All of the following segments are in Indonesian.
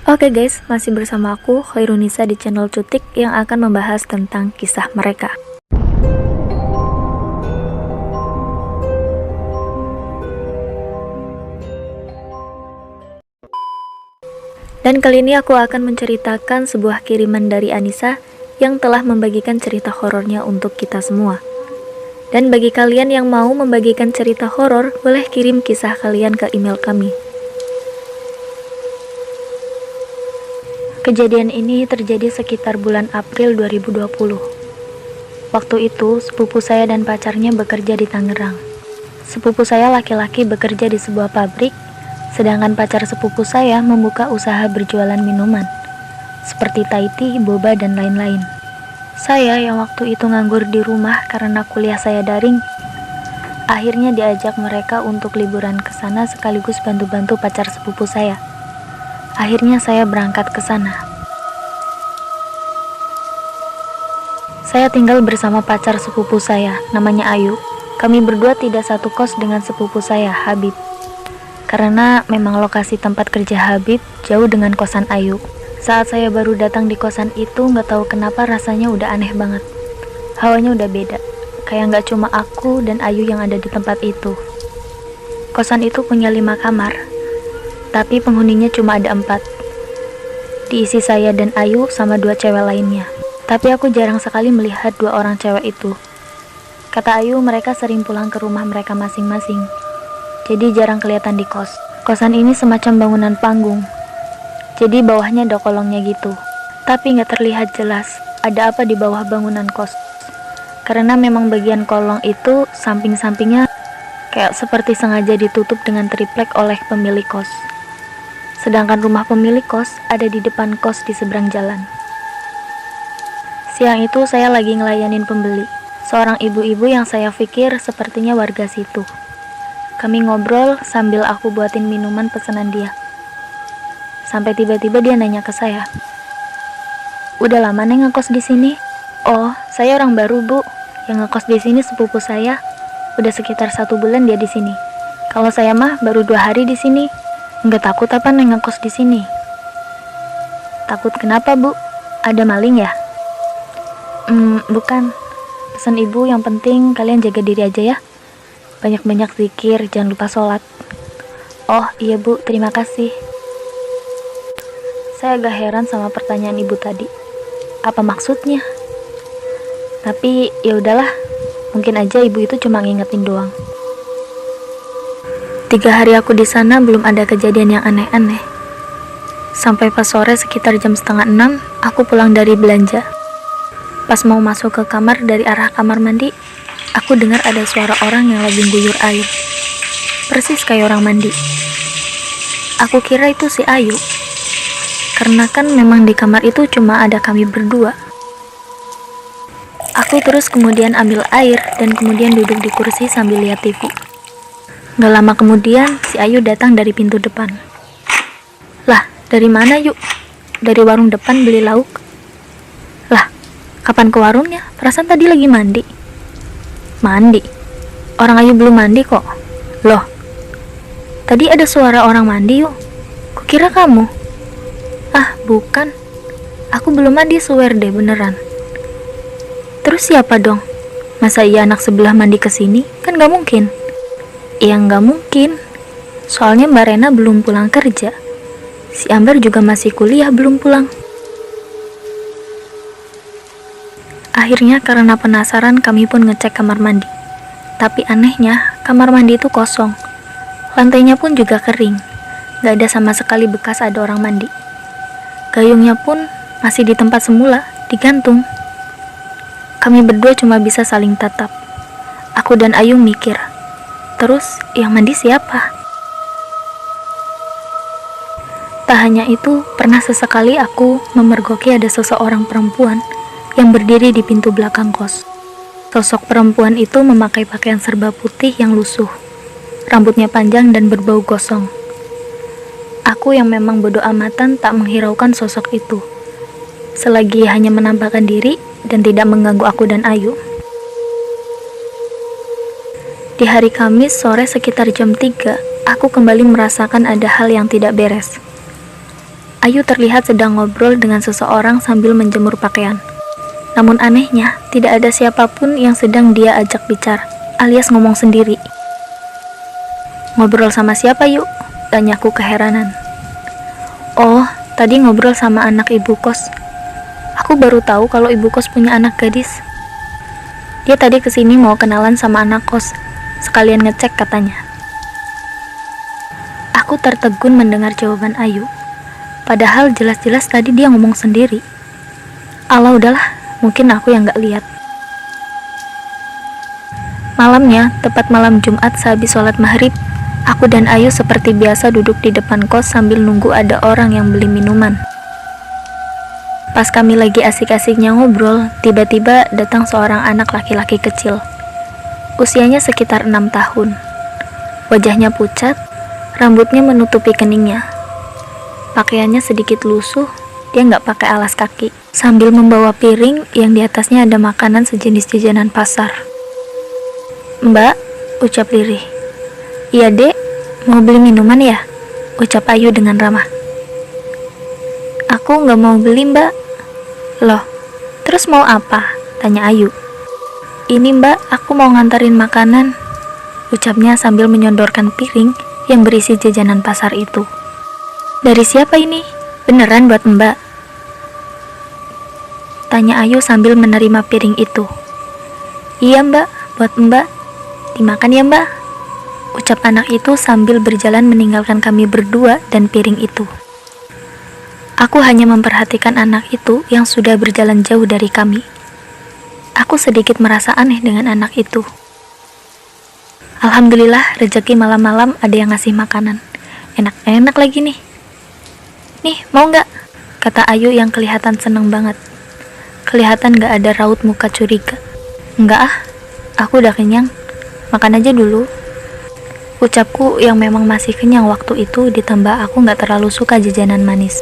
Oke guys, masih bersama aku Khairunisa di channel Cutik yang akan membahas tentang kisah mereka. Dan kali ini aku akan menceritakan sebuah kiriman dari Anissa yang telah membagikan cerita horornya untuk kita semua. Dan bagi kalian yang mau membagikan cerita horor, boleh kirim kisah kalian ke email kami. Kejadian ini terjadi sekitar bulan April 2020. Waktu itu, sepupu saya dan pacarnya bekerja di Tangerang. Sepupu saya laki-laki bekerja di sebuah pabrik, sedangkan pacar sepupu saya membuka usaha berjualan minuman, seperti Thai tea, boba, dan lain-lain. Saya yang waktu itu nganggur di rumah karena kuliah saya daring, akhirnya diajak mereka untuk liburan ke sana sekaligus bantu-bantu pacar sepupu saya. Akhirnya saya berangkat ke sana. Saya tinggal bersama pacar sepupu saya, namanya Ayu. Kami berdua tidak satu kos dengan sepupu saya, Habib. Karena memang lokasi tempat kerja Habib jauh dengan kosan Ayu. Saat saya baru datang di kosan itu, nggak tahu kenapa rasanya udah aneh banget. Hawanya udah beda, kayak nggak cuma aku dan Ayu yang ada di tempat itu. Kosan itu punya 5 kamar, tapi penghuninya cuma ada 4. Diisi saya dan Ayu sama 2 cewek lainnya. Tapi aku jarang sekali melihat 2 orang cewek itu. Kata Ayu, mereka sering pulang ke rumah mereka masing-masing, jadi jarang kelihatan di kos. Kosan ini semacam bangunan panggung, jadi bawahnya ada kolongnya gitu. Tapi nggak terlihat jelas ada apa di bawah bangunan kos, karena memang bagian kolong itu samping-sampingnya kayak seperti sengaja ditutup dengan triplek oleh pemilik kos. Sedangkan rumah pemilik kos ada di depan kos di seberang jalan. Siang itu saya lagi ngelayanin pembeli, seorang ibu-ibu yang saya pikir sepertinya warga situ. Kami ngobrol sambil aku buatin minuman pesanan dia. Sampai tiba-tiba dia nanya ke saya, "Udah lama Neng ngekos di sini?" "Oh, saya orang baru, Bu. Yang ngekos di sini sepupu saya. Udah sekitar 1 bulan dia di sini. Kalau saya mah baru 2 hari di sini." "Nggak takut apa Neng ngekos di sini?" "Takut kenapa, Bu? Ada maling ya?" Bukan. Pesan ibu yang penting kalian jaga diri aja ya. Banyak-banyak zikir, jangan lupa sholat." "Oh iya Bu, terima kasih." Saya agak heran sama pertanyaan ibu tadi. Apa maksudnya? Tapi ya udahlah, mungkin aja ibu itu cuma ngingetin doang. 3 hari aku di sana belum ada kejadian yang aneh-aneh. Sampai pas sore sekitar jam 5:30, aku pulang dari belanja. Pas mau masuk ke kamar dari arah kamar mandi, aku dengar ada suara orang yang lagi guyur air. Persis kayak orang mandi. Aku kira itu si Ayu, karena kan memang di kamar itu cuma ada kami berdua. Aku terus kemudian ambil air dan kemudian duduk di kursi sambil lihat TV. Gak lama kemudian, si Ayu datang dari pintu depan. "Lah, dari mana Yuk?" "Dari warung depan beli lauk." "Lah, kapan ke warungnya? Perasaan tadi lagi mandi." "Mandi? Orang Ayu belum mandi kok." "Loh, tadi ada suara orang mandi Yuk. Kukira kamu." "Ah, bukan. Aku belum mandi, swear deh beneran." "Terus siapa dong? Masa iya anak sebelah mandi kesini? Kan gak mungkin." "Ya gak mungkin. Soalnya Mbak Rena belum pulang kerja. Si Amber juga masih kuliah belum pulang." Akhirnya karena penasaran kami pun ngecek kamar mandi. Tapi anehnya kamar mandi itu kosong. Lantainya pun juga kering. Gak ada sama sekali bekas ada orang mandi. Gayungnya pun masih di tempat semula, digantung. Kami berdua cuma bisa saling tatap. Aku dan Ayu mikir, terus yang mandi siapa? Tak hanya itu, pernah sesekali aku memergoki ada seseorang perempuan yang berdiri di pintu belakang kos. Sosok perempuan itu memakai pakaian serba putih yang lusuh, rambutnya panjang dan berbau gosong. Aku yang memang bodoh amatan tak menghiraukan sosok itu, selagi hanya menampakkan diri dan tidak mengganggu aku dan Ayu. Di hari Kamis sore sekitar jam 3, aku kembali merasakan ada hal yang tidak beres. Ayu terlihat sedang ngobrol dengan seseorang sambil menjemur pakaian. Namun anehnya, tidak ada siapapun yang sedang dia ajak bicara, alias ngomong sendiri. "Ngobrol sama siapa yuk?" tanyaku keheranan. "Oh, tadi ngobrol sama anak ibu kos. Aku baru tahu kalau ibu kos punya anak gadis. Dia tadi kesini mau kenalan sama anak kos, sekalian ngecek katanya." Aku tertegun mendengar jawaban Ayu. Padahal jelas-jelas tadi dia ngomong sendiri. Alah udahlah, mungkin aku yang gak lihat. Malamnya, tepat malam Jumat sehabis sholat maghrib, aku dan Ayu seperti biasa duduk di depan kos sambil nunggu ada orang yang beli minuman. Pas kami lagi asik-asiknya ngobrol, tiba-tiba datang seorang anak laki-laki kecil. Usianya sekitar 6 tahun. Wajahnya pucat, rambutnya menutupi keningnya. Pakaiannya sedikit lusuh, dia nggak pakai alas kaki. Sambil membawa piring yang di atasnya ada makanan sejenis jajanan pasar. "Mbak," ucap lirih. "Iya dek, mau beli minuman ya?" ucap Ayu dengan ramah. "Aku nggak mau beli mbak." "Loh, terus mau apa?" tanya Ayu. "Ini mbak, aku mau nganterin makanan," ucapnya sambil menyodorkan piring yang berisi jajanan pasar itu. "Dari siapa ini? Beneran buat mbak?" tanya Ayu sambil menerima piring itu. "Iya mbak, buat mbak. Dimakan ya mbak," ucap anak itu sambil berjalan meninggalkan kami berdua dan piring itu. Aku hanya memperhatikan anak itu yang sudah berjalan jauh dari kami. Aku sedikit merasa aneh dengan anak itu. Alhamdulillah, rezeki malam-malam ada yang ngasih makanan. Enak-enak lagi nih. "Nih, mau nggak?" kata Ayu yang kelihatan seneng banget. Kelihatan nggak ada raut muka curiga. "Nggak ah, aku udah kenyang. Makan aja dulu," ucapku yang memang masih kenyang waktu itu, ditambah aku nggak terlalu suka jajanan manis.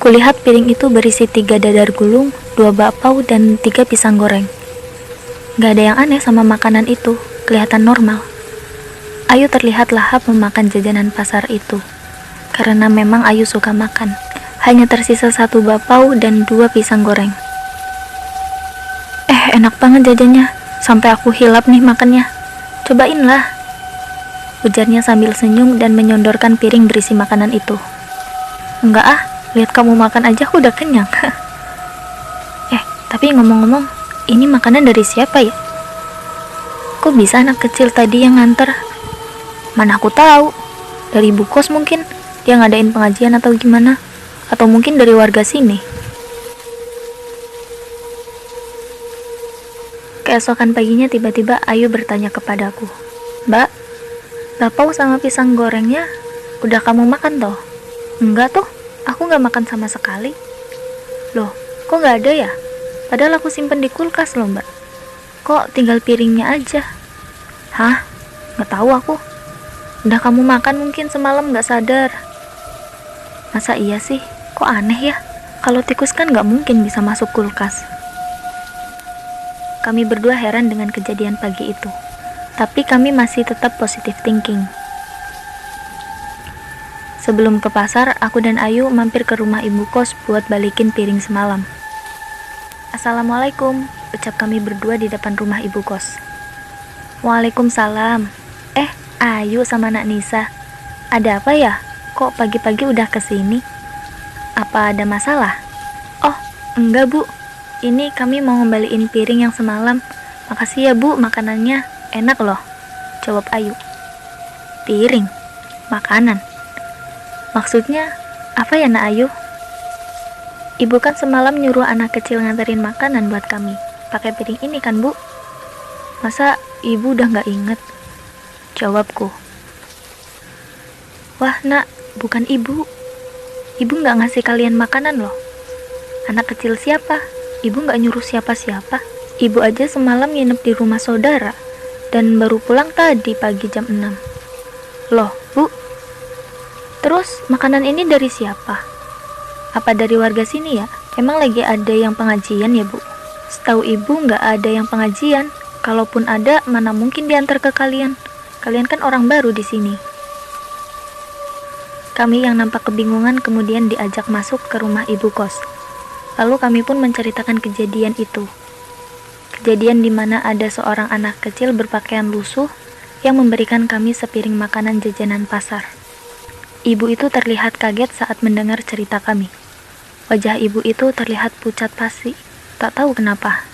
Kulihat piring itu berisi 3 dadar gulung, 2 bakpao, dan 3 pisang goreng. Nggak ada yang aneh sama makanan itu, kelihatan normal. Ayu terlihat lahap memakan jajanan pasar itu. Karena memang Ayu suka makan. Hanya tersisa 1 bakpao dan 2 pisang goreng. Enak banget jajannya. Sampai aku hilap nih makannya. Cobainlah," ujarnya sambil senyum dan menyodorkan piring berisi makanan itu. "Enggak ah, lihat kamu makan aja aku udah kenyang." Tapi ngomong-ngomong, ini makanan dari siapa ya? Kok bisa anak kecil tadi yang nganter? Mana aku tahu. Dari ibu kos mungkin. Dia ngadain pengajian atau gimana? Atau mungkin dari warga sini. Keesokan paginya tiba-tiba Ayu bertanya kepadaku, "Mbak, bakpao sama pisang gorengnya udah kamu makan toh?" "Enggak tuh, aku nggak makan sama sekali." "Loh, kok nggak ada ya? Padahal aku simpen di kulkas loh mbak. Kok tinggal piringnya aja?" "Hah? Nggak tahu aku. Udah kamu makan mungkin semalam nggak sadar." "Masa iya sih? Kok aneh ya? Kalau tikus kan nggak mungkin bisa masuk kulkas." Kami berdua heran dengan kejadian pagi itu. Tapi kami masih tetap positive thinking. Sebelum ke pasar, aku dan Ayu mampir ke rumah ibu kos buat balikin piring semalam. "Assalamualaikum," ucap kami berdua di depan rumah ibu kos. "Waalaikumsalam. Ayu sama Nak Nisa. Ada apa ya? Kok pagi-pagi udah kesini? Apa ada masalah?" "Oh, enggak bu. Ini kami mau ngembaliin piring yang semalam. Makasih ya bu, makanannya enak loh," jawab Ayu. "Piring? Makanan? Maksudnya apa ya Nak Ayu?" "Ibu kan semalam nyuruh anak kecil nganterin makanan buat kami. Pakai piring ini kan bu?" "Masa ibu udah gak inget?" jawabku. "Wah nak, bukan ibu. Ibu gak ngasih kalian makanan loh. Anak kecil siapa? Ibu gak nyuruh siapa-siapa. Ibu aja semalam nginep di rumah saudara dan baru pulang tadi pagi jam 6. Loh bu, terus makanan ini dari siapa? Apa dari warga sini ya? Emang lagi ada yang pengajian ya bu?" "Setahu ibu nggak ada yang pengajian. Kalaupun ada, mana mungkin diantar ke kalian. Kalian kan orang baru di sini." Kami yang nampak kebingungan kemudian diajak masuk ke rumah ibu kos. Lalu kami pun menceritakan kejadian itu. Kejadian di mana ada seorang anak kecil berpakaian lusuh yang memberikan kami sepiring makanan jajanan pasar. Ibu itu terlihat kaget saat mendengar cerita kami. Wajah ibu itu terlihat pucat pasi, tak tahu kenapa.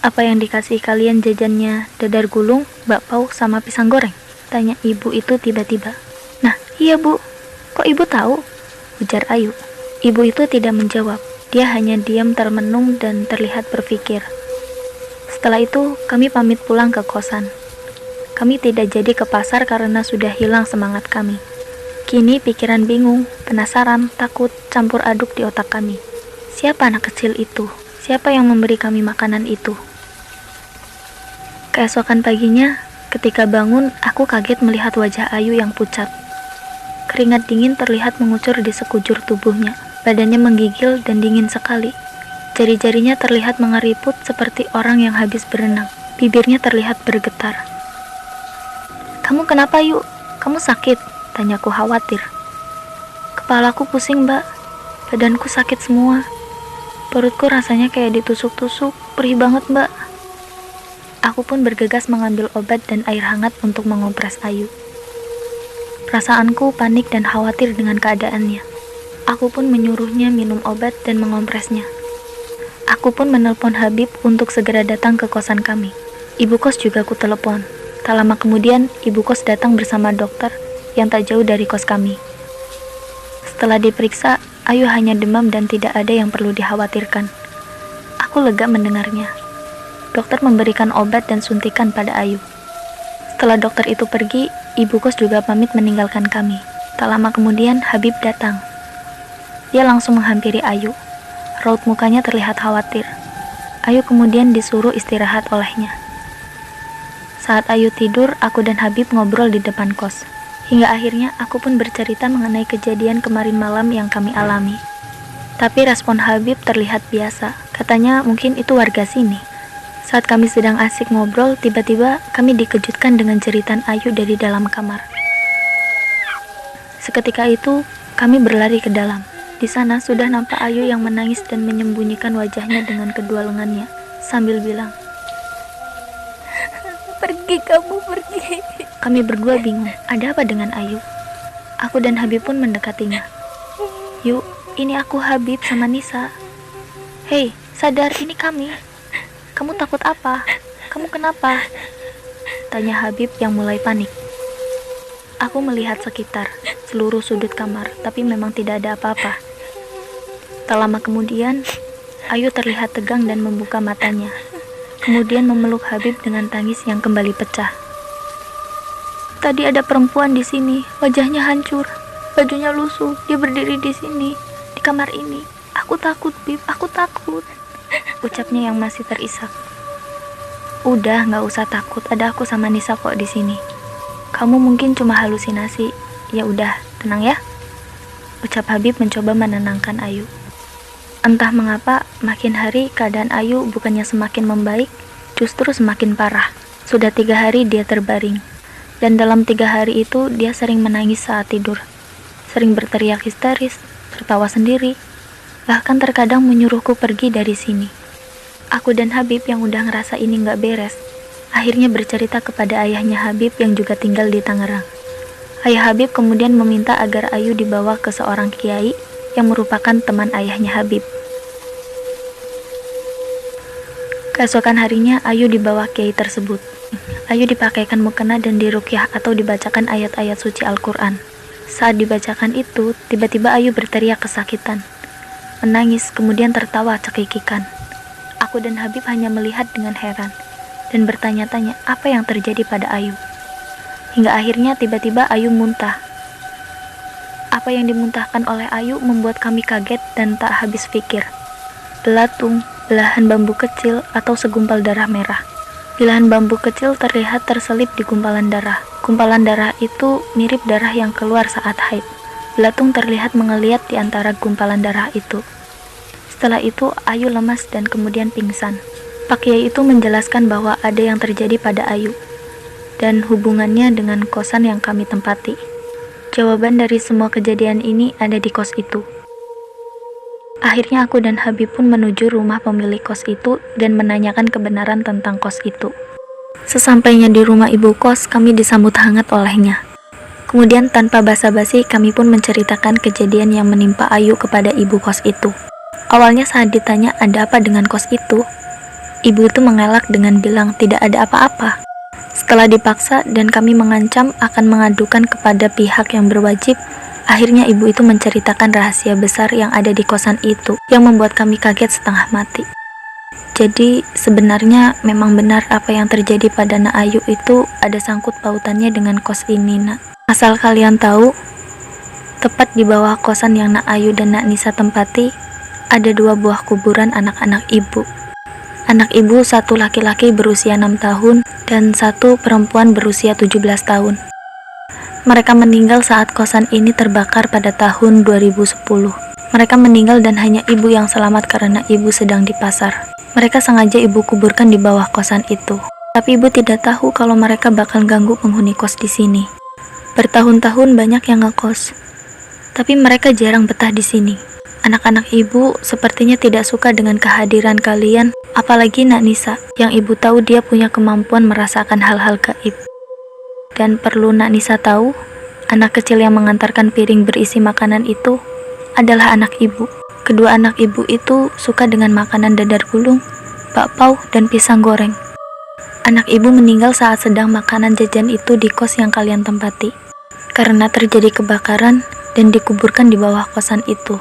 "Apa yang dikasih kalian jajannya dadar gulung, bakpao, sama pisang goreng?" tanya ibu itu tiba-tiba. "Nah, iya bu, kok ibu tahu?" ujar Ayu. Ibu itu tidak menjawab, dia hanya diam termenung dan terlihat berpikir. Setelah itu, kami pamit pulang ke kosan. Kami tidak jadi ke pasar karena sudah hilang semangat kami. Kini pikiran bingung, penasaran, takut, campur aduk di otak kami. Siapa anak kecil itu? Siapa yang memberi kami makanan itu? Keesokan paginya, ketika bangun, aku kaget melihat wajah Ayu yang pucat. Keringat dingin terlihat mengucur di sekujur tubuhnya. Badannya menggigil dan dingin sekali. Jari-jarinya terlihat mengeriput seperti orang yang habis berenang. Bibirnya terlihat bergetar. "Kamu kenapa, Yu? Kamu sakit?" tanyaku khawatir. "Kepalaku pusing, Mbak. Badanku sakit semua. Perutku rasanya kayak ditusuk-tusuk. Perih banget, Mbak." Aku pun bergegas mengambil obat dan air hangat untuk mengompres Ayu. Perasaanku panik dan khawatir dengan keadaannya. Aku pun menyuruhnya minum obat dan mengompresnya. Aku pun menelpon Habib untuk segera datang ke kosan kami. Ibu kos juga ku telepon. Tak lama kemudian, ibu kos datang bersama dokter yang tak jauh dari kos kami. Setelah diperiksa, Ayu hanya demam dan tidak ada yang perlu dikhawatirkan. Aku lega mendengarnya. Dokter memberikan obat dan suntikan pada Ayu. Setelah dokter itu pergi, ibu kos juga pamit meninggalkan kami. Tak lama kemudian, Habib datang. Dia langsung menghampiri Ayu. Raut mukanya terlihat khawatir. Ayu kemudian disuruh istirahat olehnya. Saat Ayu tidur, aku dan Habib ngobrol di depan kos. Hingga akhirnya aku pun bercerita mengenai kejadian kemarin malam yang kami alami. Tapi respon Habib terlihat biasa. Katanya mungkin itu warga sini. Saat kami sedang asik ngobrol, tiba-tiba kami dikejutkan dengan jeritan Ayu dari dalam kamar. Seketika itu, kami berlari ke dalam. Di sana sudah nampak Ayu yang menangis dan menyembunyikan wajahnya dengan kedua lengannya, sambil bilang, "Pergi kamu, pergi." Kami berdua bingung, ada apa dengan Ayu? Aku dan Habib pun mendekatinya. "Yuk, ini aku Habib sama Nisa." "Hei, sadar, ini kami. Kamu takut apa? Kamu kenapa?" tanya Habib yang mulai panik. Aku melihat sekitar, seluruh sudut kamar, tapi memang tidak ada apa-apa. Tak lama kemudian, Ayu terlihat tegang dan membuka matanya. Kemudian memeluk Habib dengan tangis yang kembali pecah. "Tadi ada perempuan di sini, wajahnya hancur, bajunya lusuh, dia berdiri di sini, di kamar ini. Aku takut, Bib, aku takut," ucapnya yang masih terisak. "Udah, nggak usah takut, ada aku sama Nisa kok di sini. Kamu mungkin cuma halusinasi. Ya udah, tenang ya," ucap Habib mencoba menenangkan Ayu. Entah mengapa, makin hari keadaan Ayu bukannya semakin membaik, justru semakin parah. Sudah 3 hari dia terbaring. Dan dalam 3 hari itu, dia sering menangis saat tidur. Sering berteriak histeris, tertawa sendiri. Bahkan terkadang menyuruhku pergi dari sini. Aku dan Habib yang udah ngerasa ini nggak beres, akhirnya bercerita kepada ayahnya Habib yang juga tinggal di Tangerang. Ayah Habib kemudian meminta agar Ayu dibawa ke seorang kiai yang merupakan teman ayahnya Habib. Keesokan harinya, Ayu dibawa kiai tersebut. Ayu dipakaikan mukena dan diruqyah atau dibacakan ayat-ayat suci Al-Quran. Saat dibacakan itu, tiba-tiba Ayu berteriak kesakitan, menangis, kemudian tertawa cekikikan. Aku dan Habib hanya melihat dengan heran dan bertanya-tanya apa yang terjadi pada Ayu. Hingga akhirnya tiba-tiba Ayu muntah. Apa yang dimuntahkan oleh Ayu membuat kami kaget dan tak habis pikir. Belatung, belahan bambu kecil atau segumpal darah merah. Belahan bambu kecil terlihat terselip di gumpalan darah. Gumpalan darah itu mirip darah yang keluar saat haid. Belatung terlihat mengeliat di antara gumpalan darah itu. Setelah itu, Ayu lemas dan kemudian pingsan. Pak Kiai itu menjelaskan bahwa ada yang terjadi pada Ayu dan hubungannya dengan kosan yang kami tempati. Jawaban dari semua kejadian ini ada di kos itu. Akhirnya aku dan Habib pun menuju rumah pemilik kos itu dan menanyakan kebenaran tentang kos itu. Sesampainya di rumah ibu kos, kami disambut hangat olehnya. Kemudian tanpa basa-basi kami pun menceritakan kejadian yang menimpa Ayu kepada ibu kos itu. Awalnya saat ditanya ada apa dengan kos itu, ibu itu mengelak dengan bilang tidak ada apa-apa. Setelah dipaksa dan kami mengancam akan mengadukan kepada pihak yang berwajib, akhirnya ibu itu menceritakan rahasia besar yang ada di kosan itu yang membuat kami kaget setengah mati. Jadi sebenarnya memang benar apa yang terjadi pada Nak Ayu itu ada sangkut pautannya dengan kos ini, Nak. Asal kalian tahu, tepat di bawah kosan yang Nak Ayu dan Nak Nisa tempati, ada 2 buah kuburan anak-anak ibu. Anak ibu satu laki-laki berusia 6 tahun dan satu perempuan berusia 17 tahun. Mereka meninggal saat kosan ini terbakar pada tahun 2010. Mereka meninggal dan hanya ibu yang selamat karena ibu sedang di pasar. Mereka sengaja ibu kuburkan di bawah kosan itu. Tapi ibu tidak tahu kalau mereka bakal ganggu penghuni kos di sini. Bertahun-tahun banyak yang ngekos, tapi mereka jarang betah di sini. Anak-anak ibu sepertinya tidak suka dengan kehadiran kalian, apalagi Nak Nisa, yang ibu tahu dia punya kemampuan merasakan hal-hal gaib. Dan perlu Nak Nisa tahu, anak kecil yang mengantarkan piring berisi makanan itu adalah anak ibu. Kedua anak ibu itu suka dengan makanan dadar gulung, bakpao, dan pisang goreng. Anak ibu meninggal saat sedang makanan jajan itu di kos yang kalian tempati, karena terjadi kebakaran dan dikuburkan di bawah kosan itu.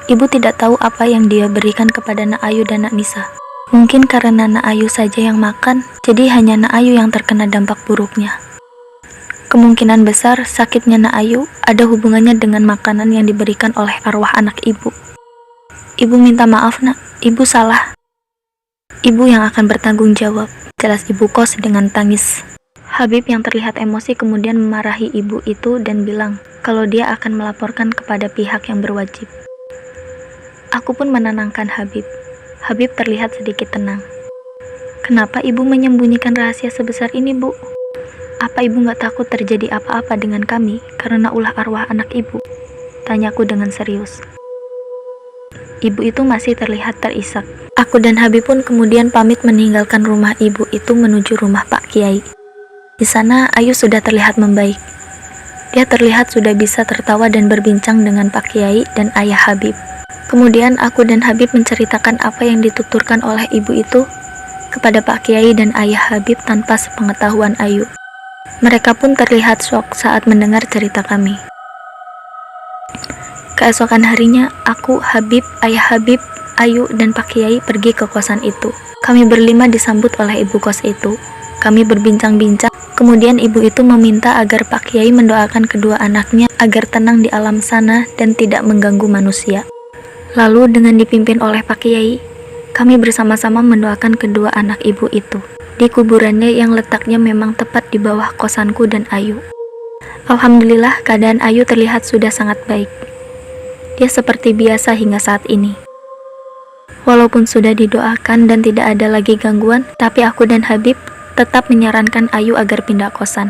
Ibu tidak tahu apa yang dia berikan kepada Nak Ayu dan Nak Nisa. Mungkin karena Nak Ayu saja yang makan, jadi hanya Nak Ayu yang terkena dampak buruknya. Kemungkinan besar sakitnya Nak Ayu ada hubungannya dengan makanan yang diberikan oleh arwah anak ibu. Ibu minta maaf, Nak. Ibu salah. Ibu yang akan bertanggung jawab, jelas ibu kos dengan tangis. Habib yang terlihat emosi kemudian memarahi ibu itu dan bilang kalau dia akan melaporkan kepada pihak yang berwajib. Aku pun menenangkan Habib. Habib terlihat sedikit tenang. Kenapa ibu menyembunyikan rahasia sebesar ini, Bu? Apa ibu nggak takut terjadi apa-apa dengan kami karena ulah arwah anak ibu? Tanyaku dengan serius. Ibu itu masih terlihat terisak. Aku dan Habib pun kemudian pamit meninggalkan rumah ibu itu menuju rumah Pak Kiai. Di sana Ayu sudah terlihat membaik. Dia terlihat sudah bisa tertawa dan berbincang dengan Pak Kiai dan ayah Habib. Kemudian aku dan Habib menceritakan apa yang dituturkan oleh ibu itu kepada Pak Kiai dan ayah Habib tanpa sepengetahuan Ayu. Mereka pun terlihat syok saat mendengar cerita kami. Keesokan harinya, aku, Habib, ayah Habib, Ayu, dan Pak Kiai pergi ke kosan itu. Kami berlima disambut oleh ibu kos itu. Kami berbincang-bincang, kemudian ibu itu meminta agar Pak Kiai mendoakan kedua anaknya agar tenang di alam sana dan tidak mengganggu manusia. Lalu dengan dipimpin oleh Pak Kiai, kami bersama-sama mendoakan kedua anak ibu itu di kuburannya yang letaknya memang tepat di bawah kosanku dan Ayu. Alhamdulillah keadaan Ayu terlihat sudah sangat baik. Dia seperti biasa hingga saat ini. Walaupun sudah didoakan dan tidak ada lagi gangguan, tapi aku dan Habib tetap menyarankan Ayu agar pindah kosan.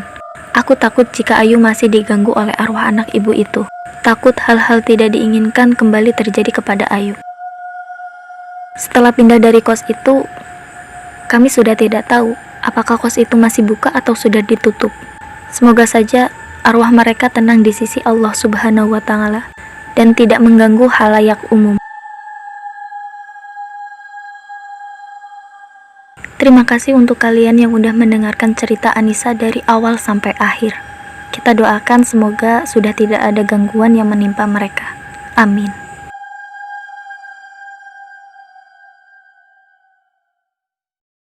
Aku takut jika Ayu masih diganggu oleh arwah anak ibu itu. Takut hal-hal tidak diinginkan kembali terjadi kepada Ayu. Setelah pindah dari kos itu, kami sudah tidak tahu apakah kos itu masih buka atau sudah ditutup. Semoga saja arwah mereka tenang di sisi Allah Subhanahu wa Ta'ala dan tidak mengganggu halayak umum. Terima kasih untuk kalian yang udah mendengarkan cerita Anissa dari awal sampai akhir. Kita doakan semoga sudah tidak ada gangguan yang menimpa mereka. Amin.